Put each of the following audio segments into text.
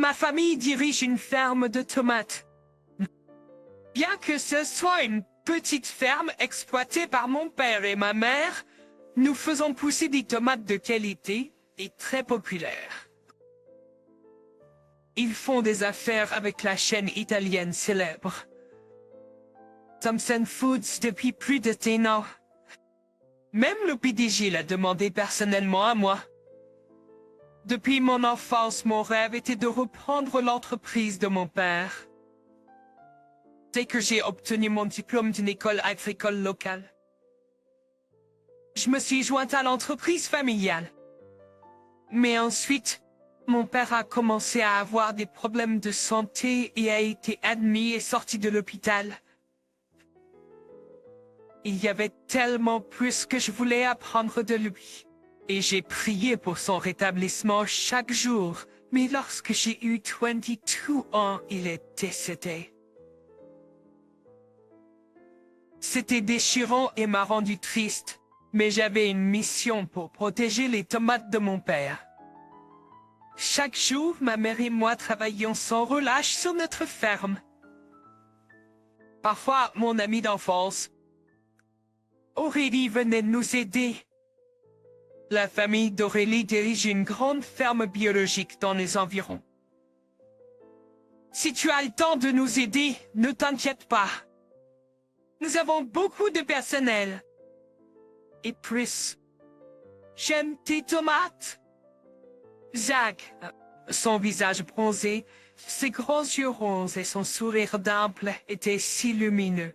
Ma famille dirige une ferme de tomates. Bien que ce soit une petite ferme exploitée par mon père et ma mère, nous faisons pousser des tomates de qualité et très populaires. Ils font des affaires avec la chaîne italienne célèbre Thomson Foods depuis plus de 10 ans. Même le PDG l'a demandé personnellement à moi. Depuis mon enfance, mon rêve était de reprendre l'entreprise de mon père. Dès que j'ai obtenu mon diplôme d'une école agricole locale, je me suis jointe à l'entreprise familiale. Mais ensuite, mon père a commencé à avoir des problèmes de santé et a été admis et sorti de l'hôpital. Il y avait tellement plus que je voulais apprendre de lui. Et j'ai prié pour son rétablissement chaque jour. Mais lorsque j'ai eu 22 ans, il est décédé. C'était déchirant et m'a rendu triste. Mais j'avais une mission pour protéger les tomates de mon père. Chaque jour, ma mère et moi travaillions sans relâche sur notre ferme. Parfois, mon ami d'enfance, Aurélie, venait nous aider. La famille d'Aurélie dirige une grande ferme biologique dans les environs. Si tu as le temps de nous aider, ne t'inquiète pas. Nous avons beaucoup de personnel. Et plus, j'aime tes tomates. Zach, son visage bronzé, ses grands yeux ronds et son sourire d'ample étaient si lumineux.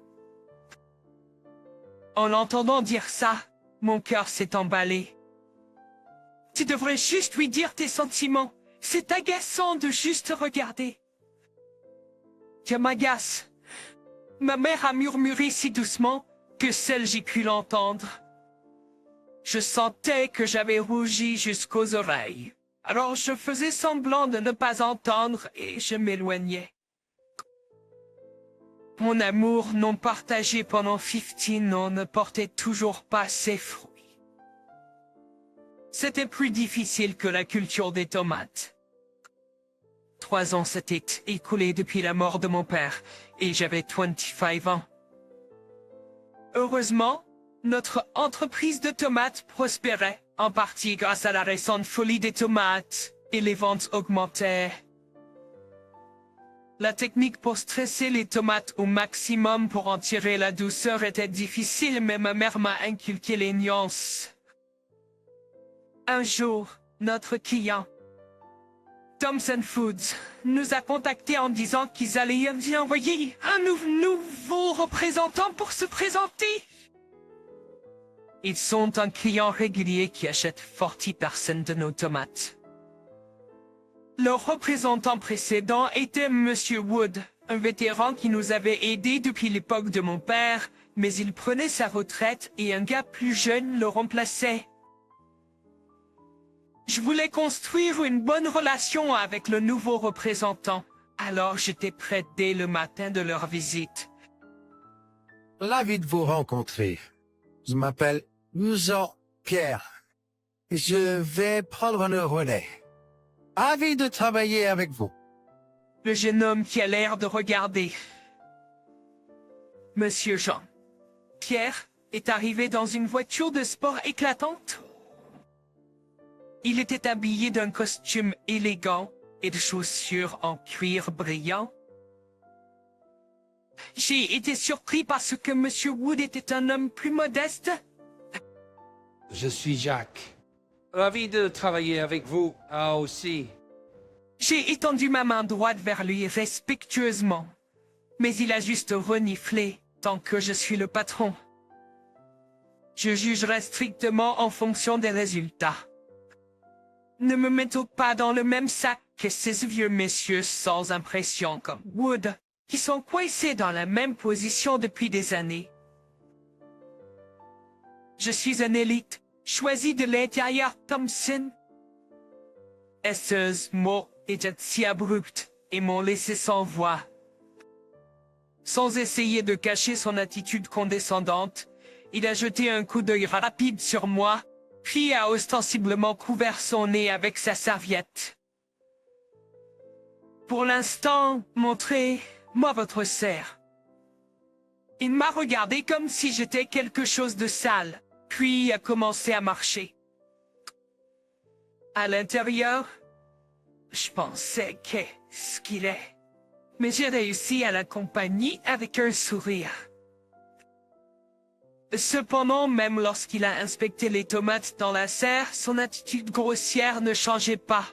En l'entendant dire ça, mon cœur s'est emballé. Tu devrais juste lui dire tes sentiments. C'est agaçant de juste regarder. Tu m'agaces. Ma mère a murmuré si doucement que seul j'ai pu l'entendre. Je sentais que j'avais rougi jusqu'aux oreilles. Alors je faisais semblant de ne pas entendre et je m'éloignais. Mon amour non partagé pendant 15 ans ne portait toujours pas ses fruits. C'était plus difficile que la culture des tomates. 3 ans s'étaient écoulés depuis la mort de mon père et j'avais 25 ans. Heureusement, notre entreprise de tomates prospérait, en partie grâce à la récente folie des tomates, et les ventes augmentaient. La technique pour stresser les tomates au maximum pour en tirer la douceur était difficile, mais ma mère m'a inculqué les nuances. Un jour, notre client, Thomson Foods, nous a contactés en disant qu'ils allaient y envoyer un nouveau représentant pour se présenter. Ils sont un client régulier qui achète 40% de nos tomates. Leur représentant précédent était Monsieur Wood, un vétéran qui nous avait aidés depuis l'époque de mon père, mais il prenait sa retraite et un gars plus jeune le remplaçait. Je voulais construire une bonne relation avec le nouveau représentant, alors j'étais prêt dès le matin de leur visite. Ravi de vous rencontrer. Je m'appelle Pierre. Je vais prendre le relais. Ravi de travailler avec vous. Le jeune homme qui a l'air de regarder. Monsieur Jean. Pierre est arrivé dans une voiture de sport éclatante. Il était habillé d'un costume élégant et de chaussures en cuir brillant. J'ai été surpris parce que Monsieur Wood était un homme plus modeste. Je suis Jacques. Ravi de travailler avec vous, aussi. J'ai étendu ma main droite vers lui respectueusement. Mais il a juste reniflé, tant que je suis le patron. Je jugerai strictement en fonction des résultats. Ne me mettons pas dans le même sac que ces vieux messieurs sans impression comme Wood, qui sont coincés dans la même position depuis des années. Je suis un élite, choisi de l'intérieur Thomson. Ces mots étaient si abrupts et m'ont laissé sans voix. Sans essayer de cacher son attitude condescendante, il a jeté un coup d'œil rapide sur moi, puis a ostensiblement couvert son nez avec sa serviette. Pour l'instant, montrez-moi votre serre. Il m'a regardé comme si j'étais quelque chose de sale, puis a commencé à marcher. À l'intérieur, je pensais qu'est-ce qu'il est. Mais j'ai réussi à l'accompagner avec un sourire. Cependant, même lorsqu'il a inspecté les tomates dans la serre, son attitude grossière ne changeait pas.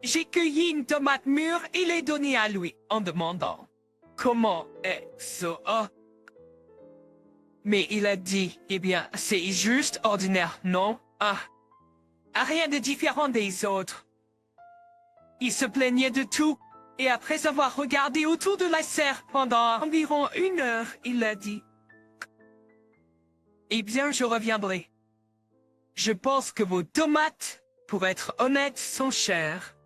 J'ai cueilli une tomate mûre et l'ai donnée à lui, en demandant « Comment est-ce ? » Mais il a dit « Eh bien, c'est juste ordinaire, non ? Rien de différent des autres. » Il se plaignait de tout, et après avoir regardé autour de la serre pendant environ 1 heure, il a dit « Eh bien, je reviendrai. Je pense que vos tomates, pour être honnête, sont chères. »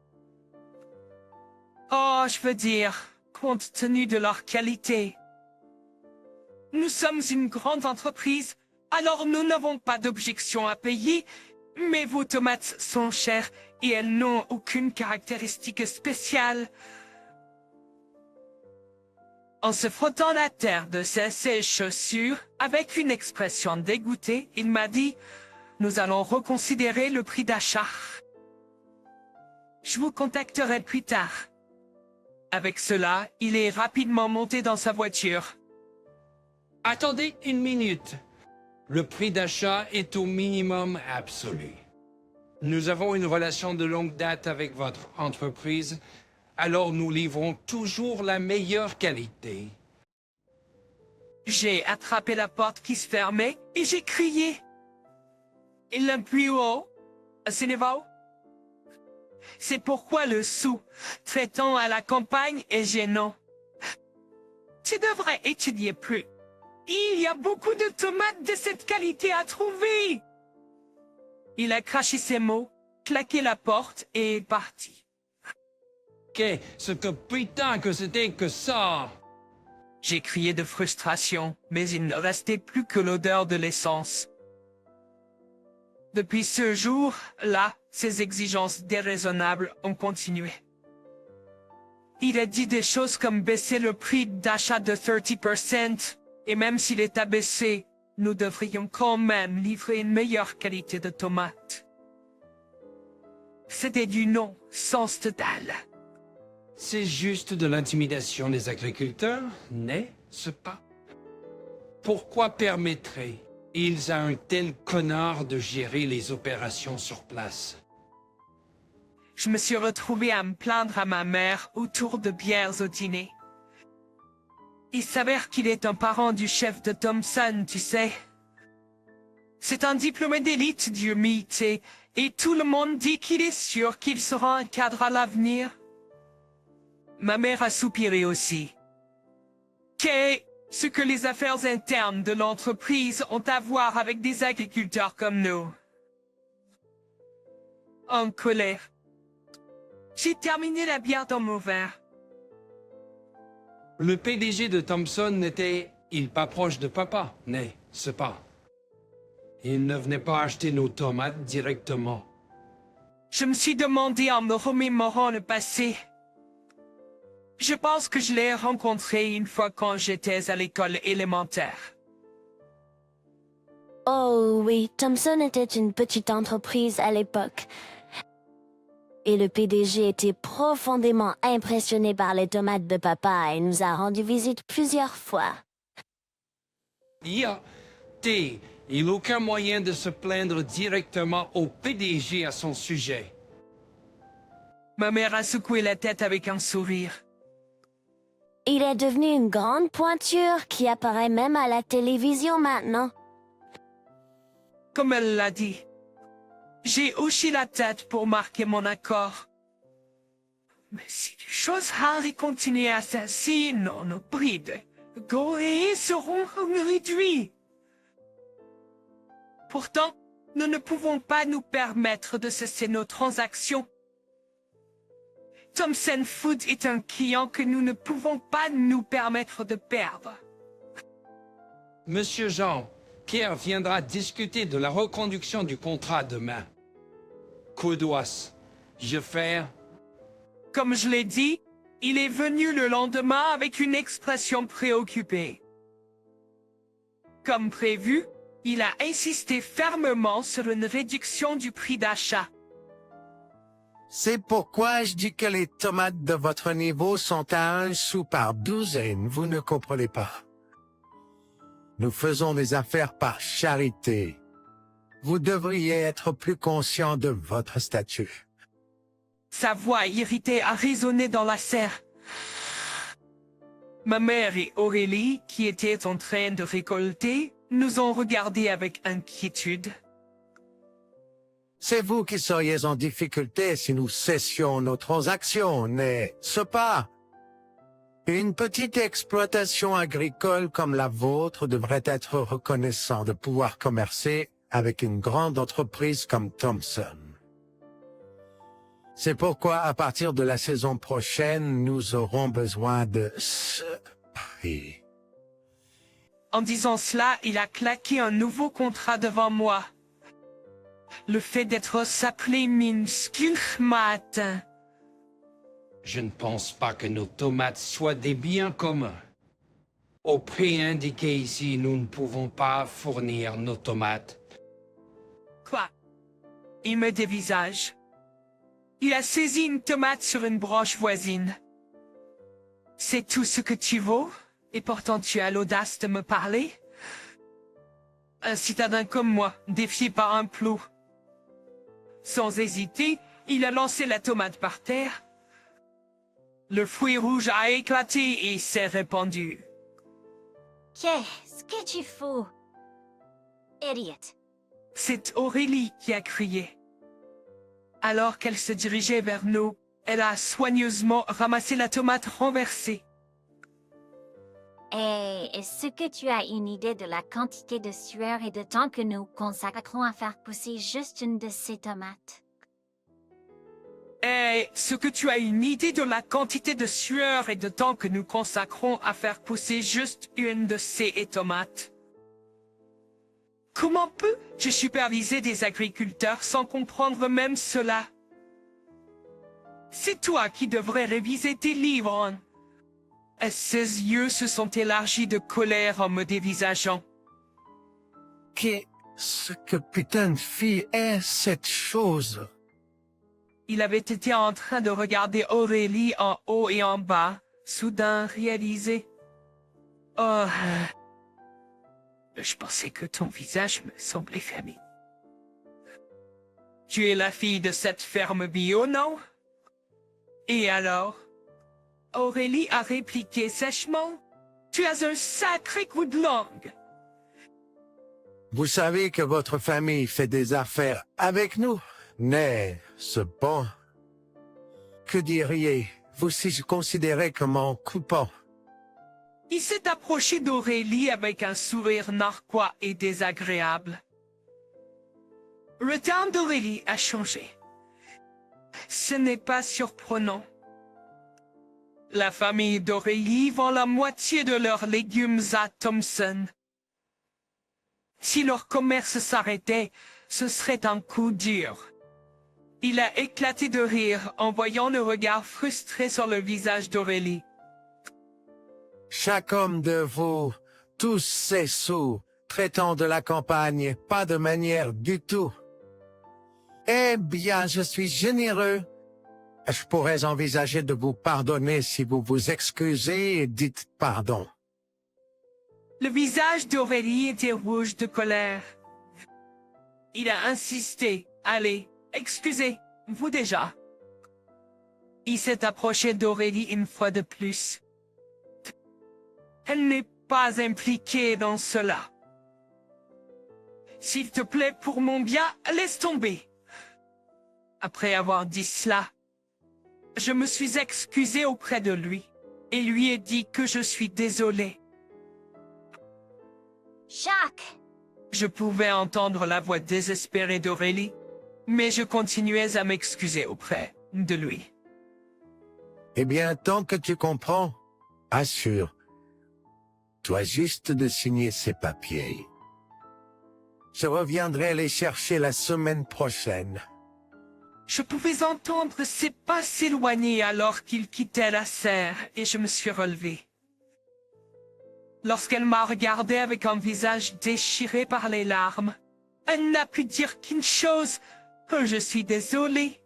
Oh, je veux dire, compte tenu de leur qualité. Nous sommes une grande entreprise, alors nous n'avons pas d'objection à payer, mais vos tomates sont chères et elles n'ont aucune caractéristique spéciale. En se frottant la terre de ses chaussures, avec une expression dégoûtée, il m'a dit « Nous allons reconsidérer le prix d'achat. Je vous contacterai plus tard. » Avec cela, il est rapidement monté dans sa voiture. Attendez 1 minute. Le prix d'achat est au minimum absolu. Nous avons une relation de longue date avec votre entreprise, alors nous livrons toujours la meilleure qualité. J'ai attrapé la porte qui se fermait et j'ai crié. Il l'a plus haut. Assinez-vous? C'est pourquoi le sous-traitant à la campagne est gênant. Tu devrais étudier plus. Il y a beaucoup de tomates de cette qualité à trouver. Il a craché ses mots, claqué la porte et est parti. Qu'est-ce que putain que c'était que ça? J'ai crié de frustration, mais il ne restait plus que l'odeur de l'essence. Depuis ce jour-là, ses exigences déraisonnables ont continué. Il a dit des choses comme baisser le prix d'achat de 30%, et même s'il est abaissé, nous devrions quand même livrer une meilleure qualité de tomates. C'était du non-sens total. C'est juste de l'intimidation des agriculteurs, n'est-ce pas? Pourquoi permettrait-il à un tel connard de gérer les opérations sur place? Je me suis retrouvé à me plaindre à ma mère autour de bières au dîner. Il s'avère qu'il est un parent du chef de Thompson, tu sais. C'est un diplômé d'élite du métier, et tout le monde dit qu'il est sûr qu'il sera un cadre à l'avenir. Ma mère a soupiré aussi. Qu'est-ce que les affaires internes de l'entreprise ont à voir avec des agriculteurs comme nous? En colère. J'ai terminé la bière dans mon verre. Le PDG de Thompson n'était-il pas proche de papa, n'est-ce pas? Il ne venait pas acheter nos tomates directement. Je me suis demandé en me remémorant le passé. Je pense que je l'ai rencontré une fois quand j'étais à l'école élémentaire. Oh oui, Thompson était une petite entreprise à l'époque. Et le PDG était profondément impressionné par les tomates de papa et nous a rendu visite plusieurs fois. Il n'y a aucun moyen de se plaindre directement au PDG à son sujet. Ma mère a secoué la tête avec un sourire. Il est devenu une grande pointure qui apparaît même à la télévision maintenant. Comme elle l'a dit. J'ai hoché la tête pour marquer mon accord. Mais si les choses allaient continuer à s'asseoir, nos prix de Goé seront réduits. Pourtant, nous ne pouvons pas nous permettre de cesser nos transactions. Thompson Food est un client que nous ne pouvons pas nous permettre de perdre. Monsieur Jean, Pierre viendra discuter de la reconduction du contrat demain. Que dois-je faire? Comme je l'ai dit, il est venu le lendemain avec une expression préoccupée. Comme prévu, il a insisté fermement sur une réduction du prix d'achat. C'est pourquoi je dis que les tomates de votre niveau sont à 1 sou par douzaine, vous ne comprenez pas. Nous faisons des affaires par charité. Vous devriez être plus conscient de votre statut. Sa voix irritée a résonné dans la serre. Ma mère et Aurélie, qui étaient en train de récolter, nous ont regardés avec inquiétude. C'est vous qui seriez en difficulté si nous cessions nos transactions, n'est-ce pas? Une petite exploitation agricole comme la vôtre devrait être reconnaissant de pouvoir commercer avec une grande entreprise comme Thomson. C'est pourquoi, à partir de la saison prochaine, nous aurons besoin de ce prix. En disant cela, il a claqué un nouveau contrat devant moi. Le fait d'être s'appelait minuscule m'a atteint. Je ne pense pas que nos tomates soient des biens communs. Au prix indiqué ici, nous ne pouvons pas fournir nos tomates. Quoi? Il me dévisage. Il a saisi une tomate sur une branche voisine. C'est tout ce que tu vaux? Et pourtant tu as l'audace de me parler? Un citadin comme moi, défié par un plot. Sans hésiter, il a lancé la tomate par terre. Le fruit rouge a éclaté et s'est répandu. Qu'est-ce que tu fous? Idiot. C'est Aurélie qui a crié. Alors qu'elle se dirigeait vers nous, elle a soigneusement ramassé la tomate renversée. Et est-ce que tu as une idée de la quantité de sueur et de temps que nous consacrons à faire pousser juste une de ces tomates? Et ce que tu as une idée de la quantité de sueur et de temps que nous consacrons à faire pousser juste une de ces tomates? Comment peux-je superviser des agriculteurs sans comprendre même cela? C'est toi qui devrais réviser tes livres. Et ses yeux se sont élargis de colère en me dévisageant. Qu'est-ce que putain de fille est cette chose? Il avait été en train de regarder Aurélie en haut et en bas, soudain réalisé. Oh, je pensais que ton visage me semblait féminin. Tu es la fille de cette ferme bio, non? Et alors? Aurélie a répliqué sèchement. Tu as un sacré coup de langue. Vous savez que votre famille fait des affaires avec nous, n'est-ce pas? Que diriez-vous si je considérais comme mon coupon? Il s'est approché d'Aurélie avec un sourire narquois et désagréable. Le ton d'Aurélie a changé. Ce n'est pas surprenant. La famille d'Aurélie vend la moitié de leurs légumes à Thomson. Si leur commerce s'arrêtait, ce serait un coup dur. Il a éclaté de rire en voyant le regard frustré sur le visage d'Aurélie. Chaque homme de vous, tous ces sous, traitant de la campagne, pas de manière du tout. Eh bien, je suis généreux. Je pourrais envisager de vous pardonner si vous vous excusez et dites pardon. Le visage d'Aurélie était rouge de colère. Il a insisté. Allez, excusez-vous déjà. Il s'est approché d'Aurélie une fois de plus. Elle n'est pas impliquée dans cela. S'il te plaît, pour mon bien, laisse tomber. Après avoir dit cela, je me suis excusé auprès de lui et lui ai dit que je suis désolé. Jacques! Je pouvais entendre la voix désespérée d'Aurélie, mais je continuais à m'excuser auprès de lui. Eh bien, tant que tu comprends, assure, toi juste de signer ces papiers. Je reviendrai les chercher la semaine prochaine. Je pouvais entendre ses pas s'éloigner alors qu'il quittait la serre et je me suis relevé. Lorsqu'elle m'a regardé avec un visage déchiré par les larmes, elle n'a pu dire qu'une chose: oh, je suis désolé.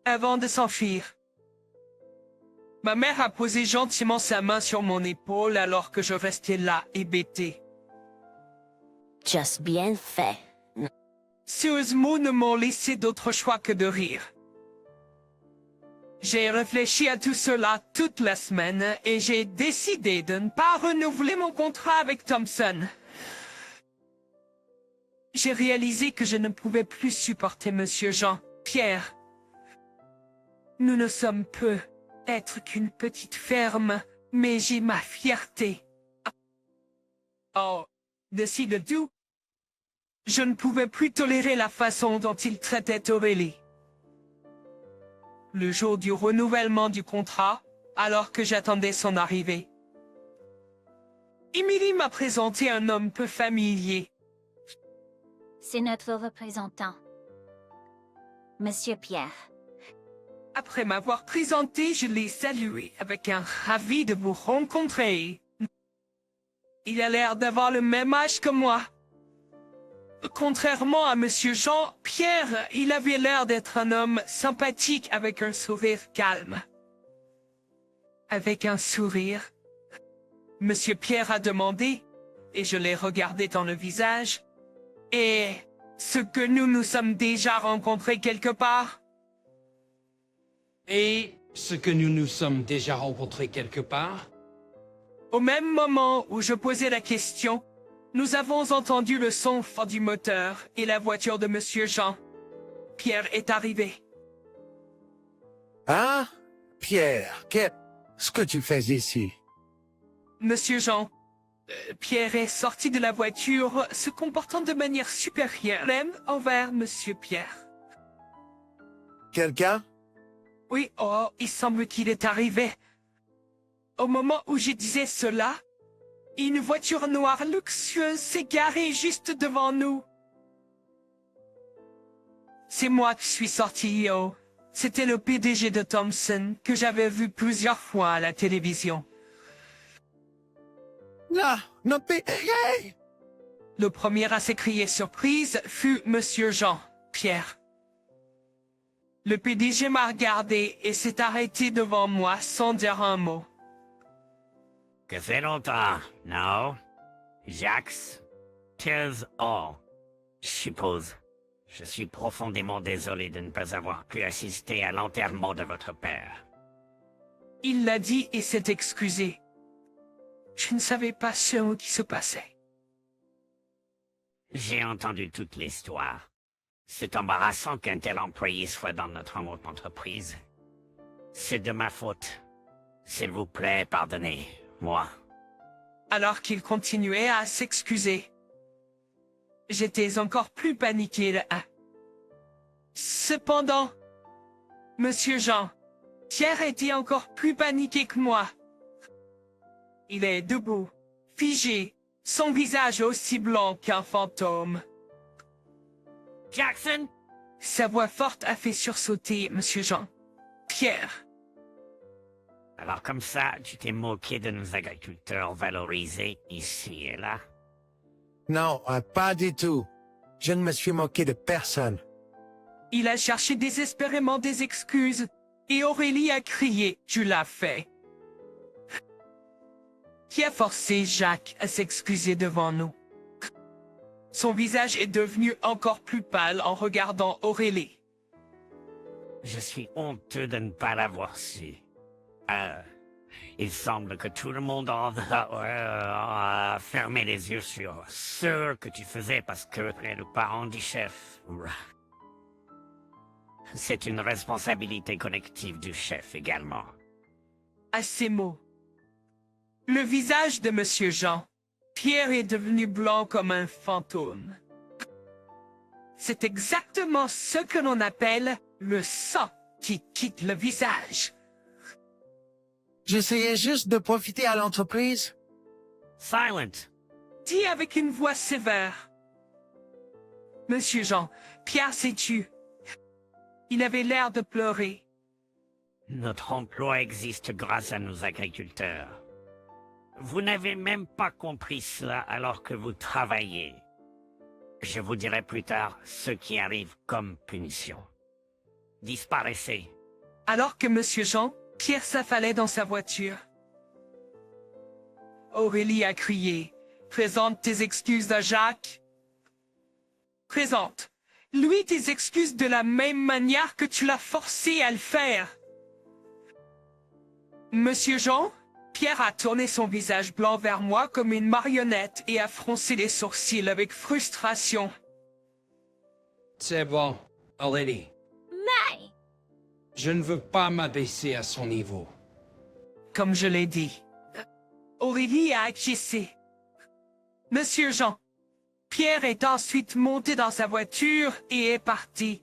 Avant de s'enfuir, ma mère a posé gentiment sa main sur mon épaule alors que je restais là, hébété. Just bien fait. Ces mots ne m'ont laissé d'autre choix que de rire. J'ai réfléchi à tout cela toute la semaine et j'ai décidé de ne pas renouveler mon contrat avec Thompson. J'ai réalisé que je ne pouvais plus supporter Monsieur Jean-Pierre. Nous ne sommes peu, être qu'une petite ferme, mais j'ai ma fierté. Oh, décide tout. Je ne pouvais plus tolérer la façon dont il traitait Aurélie. Le jour du renouvellement du contrat, alors que j'attendais son arrivée, Émilie m'a présenté un homme peu familier. C'est notre représentant, Monsieur Pierre. Après m'avoir présenté, je l'ai salué avec un ravi de vous rencontrer. Il a l'air d'avoir le même âge que moi. Contrairement à Monsieur Jean-Pierre, il avait l'air d'être un homme sympathique avec un sourire calme. Avec un sourire, Monsieur Pierre a demandé, et je l'ai regardé dans le visage, « Et ce que nous nous sommes déjà rencontrés quelque part ?» Et ce que nous nous sommes déjà rencontrés quelque part? Au même moment où je posais la question, nous avons entendu le son fort du moteur et la voiture de Monsieur Jean. Pierre est arrivé. Hein? Pierre, qu'est-ce que tu fais ici? Monsieur Jean, Pierre est sorti de la voiture, se comportant de manière supérieure même envers Monsieur Pierre. Quelqu'un? Oui, oh, il semble qu'il est arrivé. Au moment où je disais cela, une voiture noire luxueuse s'est garée juste devant nous. C'est moi qui suis sorti, oh. C'était le PDG de Thompson, que j'avais vu plusieurs fois à la télévision. Là, notre PDG! Le premier à s'écrier surprise fut Monsieur Jean-Pierre. Le PDG m'a regardé et s'est arrêté devant moi sans dire un mot. Que fait longtemps, non? Jax, tis all. Je suppose. Je suis profondément désolé de ne pas avoir pu assister à l'enterrement de votre père. Il l'a dit et s'est excusé. Je ne savais pas ce qui se passait. J'ai entendu toute l'histoire. C'est embarrassant qu'un tel employé soit dans notre entreprise. C'est de ma faute. S'il vous plaît, pardonnez-moi. Alors qu'il continuait à s'excuser, j'étais encore plus paniqué. Cependant, Monsieur Jean, Pierre était encore plus paniqué que moi. Il est debout, figé, son visage aussi blanc qu'un fantôme. Jackson? Sa voix forte a fait sursauter Monsieur Jean. Pierre. Alors comme ça, tu t'es moqué de nos agriculteurs valorisés ici et là? Non, pas du tout. Je ne me suis moqué de personne. Il a cherché désespérément des excuses, et Aurélie a crié « Tu l'as fait !» qui a forcé Jacques à s'excuser devant nous. Son visage est devenu encore plus pâle en regardant Aurélie. Je suis honteux de ne pas l'avoir su. Il semble que tout le monde a fermé les yeux sur ce que tu faisais parce que tu es le parent du chef. C'est une responsabilité collective du chef également. À ces mots, le visage de Monsieur Jean, Pierre est devenu blanc comme un fantôme. C'est exactement ce que l'on appelle le sang qui quitte le visage. J'essayais juste de profiter à l'entreprise. Silent! Dit avec une voix sévère. Monsieur Jean, Pierre s'est tu. Il avait l'air de pleurer. Notre emploi existe grâce à nos agriculteurs. Vous n'avez même pas compris cela alors que vous travaillez. Je vous dirai plus tard ce qui arrive comme punition. Disparaissez. Alors que Monsieur Jean, Pierre s'affalait dans sa voiture. Aurélie a crié. Présente tes excuses à Jacques. Présente. Lui tes excuses de la même manière que tu l'as forcé à le faire. Monsieur Jean, Pierre a tourné son visage blanc vers moi comme une marionnette et a froncé les sourcils avec frustration. C'est bon, Aurélie. Mais, Je ne veux pas m'abaisser à son niveau. Comme je l'ai dit. Aurélie a acquiescé. Monsieur Jean, Pierre est ensuite monté dans sa voiture et est parti.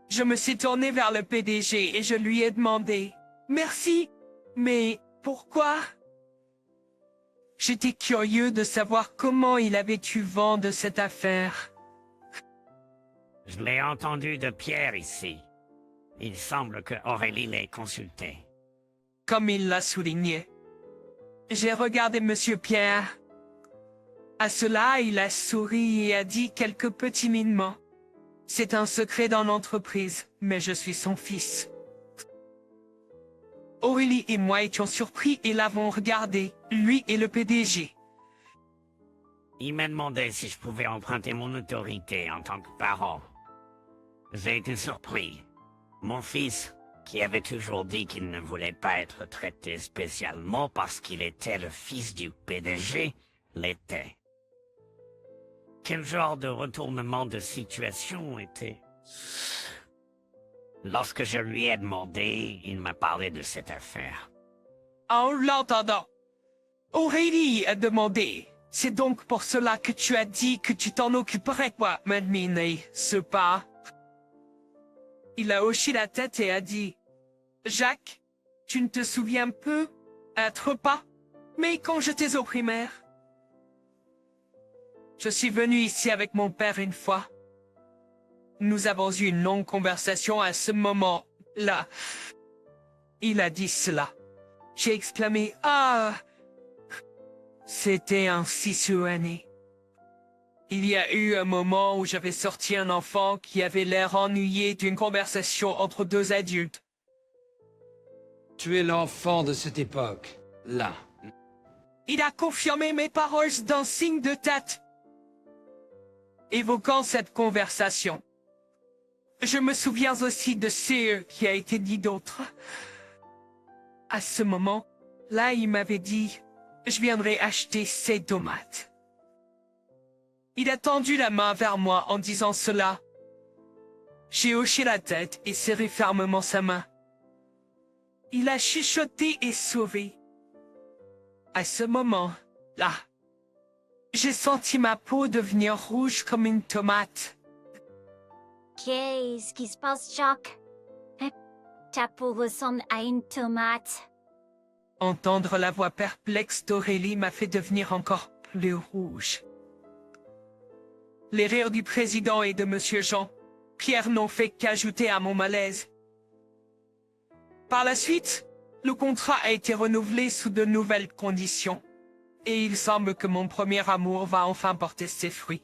Je me suis tourné vers le PDG et je lui ai demandé « Merci, mais pourquoi ?» J'étais curieux de savoir comment il avait eu vent de cette affaire. Je l'ai entendu de Pierre ici. Il semble que Aurélie l'ait consulté. Comme il l'a souligné. J'ai regardé Monsieur Pierre. À cela, il a souri et a dit quelque peu timidement. C'est un secret dans l'entreprise, mais je suis son fils. Aurélie et moi étions surpris et l'avons regardé, lui et le PDG. Il m'a demandé si je pouvais emprunter mon autorité en tant que parent. J'ai été surpris. Mon fils, qui avait toujours dit qu'il ne voulait pas être traité spécialement parce qu'il était le fils du PDG, l'était. Quel genre de retournement de situation était? Lorsque je lui ai demandé, il m'a parlé de cette affaire. En l'entendant, Aurélie a demandé. C'est donc pour cela que tu as dit que tu t'en occuperais, toi, Madmine, ce pas. Il a hoché la tête et a dit, Jacques, tu ne te souviens peu, être pas, mais quand j'étais au primaire. Je suis venu ici avec mon père une fois. Nous avons eu une longue conversation à ce moment-là. Il a dit cela. J'ai exclamé « Ah !» C'était ainsi sur année. Il y a eu un moment où j'avais sorti un enfant qui avait l'air ennuyé d'une conversation entre deux adultes. Tu es l'enfant de cette époque, là. Il a confirmé mes paroles d'un signe de tête, évoquant cette conversation. Je me souviens aussi de ce qui a été dit d'autre. À ce moment, là, il m'avait dit « Je viendrai acheter ces tomates ». Il a tendu la main vers moi en disant cela. J'ai hoché la tête et serré fermement sa main. Il a chuchoté et souri. À ce moment-là, j'ai senti ma peau devenir rouge comme une tomate. qu'est-ce qui se passe, Jacques? Ta peau ressemble à une tomate. Entendre la voix perplexe d'Aurélie m'a fait devenir encore plus rouge. Les rires du président et de Monsieur Jean, Pierre n'ont fait qu'ajouter à mon malaise. Par la suite, le contrat a été renouvelé sous de nouvelles conditions. Et il semble que mon premier amour va enfin porter ses fruits.